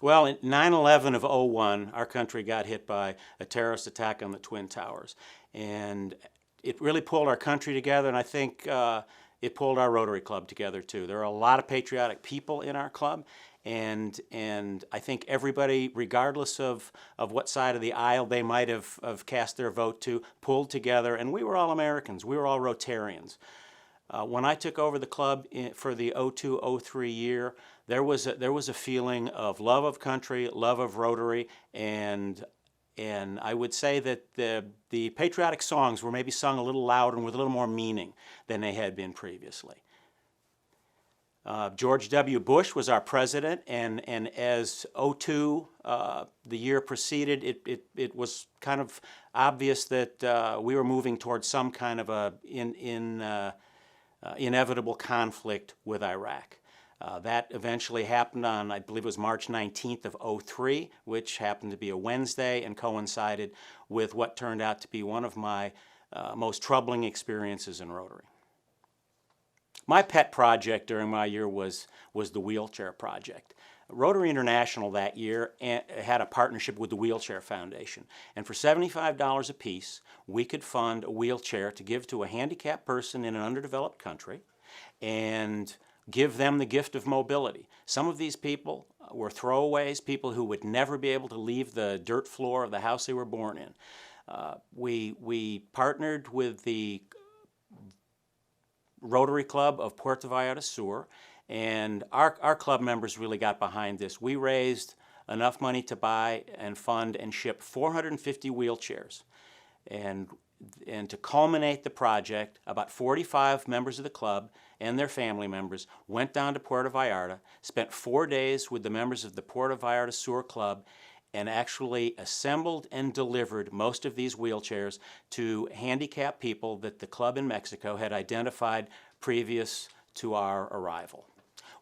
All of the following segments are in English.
Well, in 9/11 of '01, our country got hit by a terrorist attack on the Twin Towers. And it really pulled our country together, and I think it pulled our Rotary Club together too. There are a lot of patriotic people in our club, and I think everybody, regardless of what side of the aisle they might have cast their vote to, pulled together, and we were all Americans. We were all Rotarians. When I took over the club for the '02-'03 year, there was a feeling of love of country, love of Rotary, and I would say that the patriotic songs were maybe sung a little louder and with a little more meaning than they had been previously. George W. Bush was our president, and as '02, the year proceeded, it was kind of obvious that we were moving towards some kind of a inevitable conflict with Iraq. That eventually happened on, I believe it was March 19th of '03, which happened to be a Wednesday and coincided with what turned out to be one of my most troubling experiences in Rotary. My pet project during my year was the wheelchair project. Rotary International that year had a partnership with the Wheelchair Foundation, and for $75 apiece, we could fund a wheelchair to give to a handicapped person in an underdeveloped country and give them the gift of mobility. Some of these people were throwaways, people who would never be able to leave the dirt floor of the house they were born in. We partnered with the Rotary Club of Puerto Vallarta Sur, and our club members really got behind this. We raised enough money to buy and fund and ship 450 wheelchairs. And to culminate the project, about 45 members of the club and their family members went down to Puerto Vallarta, spent 4 days with the members of the Puerto Vallarta Sur Club, and actually assembled and delivered most of these wheelchairs to handicapped people that the club in Mexico had identified previous to our arrival.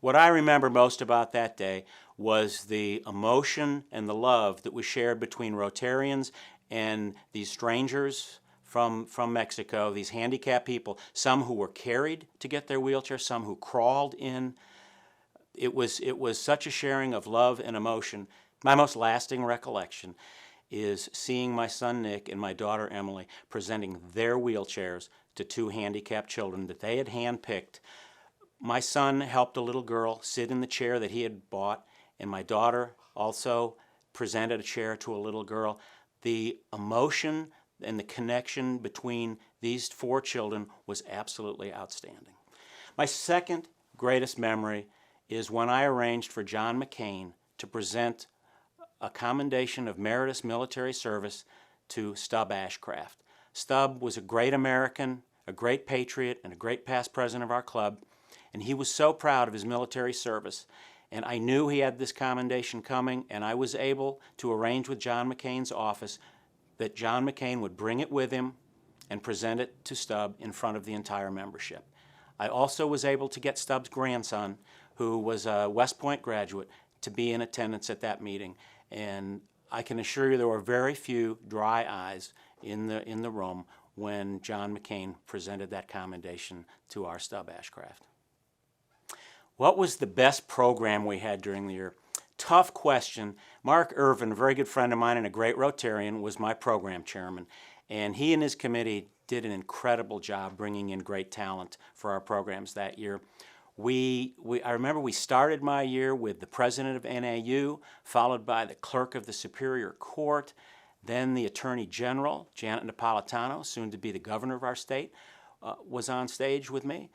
What I remember most about that day was the emotion and the love that was shared between Rotarians and these strangers from Mexico, these handicapped people, some who were carried to get their wheelchair, some who crawled in. It was such a sharing of love and emotion. My most lasting recollection is seeing my son Nick and my daughter Emily presenting their wheelchairs to two handicapped children that they had handpicked. My son helped a little girl sit in the chair that he had bought, and my daughter also presented a chair to a little girl. The emotion and the connection between these four children was absolutely outstanding. My second greatest memory is when I arranged for John McCain to present a commendation of meritorious military service to Stub Ashcraft. Stub was a great American, a great patriot, and a great past president of our club, and he was so proud of his military service. And I knew he had this commendation coming, and I was able to arrange with John McCain's office that John McCain would bring it with him and present it to Stub in front of the entire membership. I also was able to get Stub's grandson, who was a West Point graduate, to be in attendance at that meeting. And I can assure you there were very few dry eyes in the room when John McCain presented that commendation to our Stub Ashcraft. What was the best program we had during the year? Tough question. Mark Irvin, a very good friend of mine and a great Rotarian, was my program chairman. And he and his committee did an incredible job bringing in great talent for our programs that year. I remember we started my year with the president of NAU, followed by the clerk of the Superior Court, then the Attorney General, Janet Napolitano, soon to be the governor of our state, was on stage with me.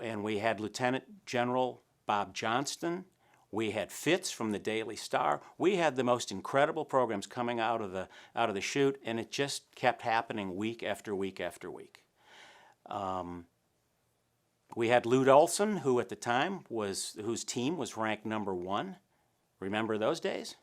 And we had Lieutenant General Bob Johnston. We had Fitz from the Daily Star. We had the most incredible programs coming out of the chute, and it just kept happening week after week after week. We had Lute Olson, who at the time whose team was ranked #1. Remember those days?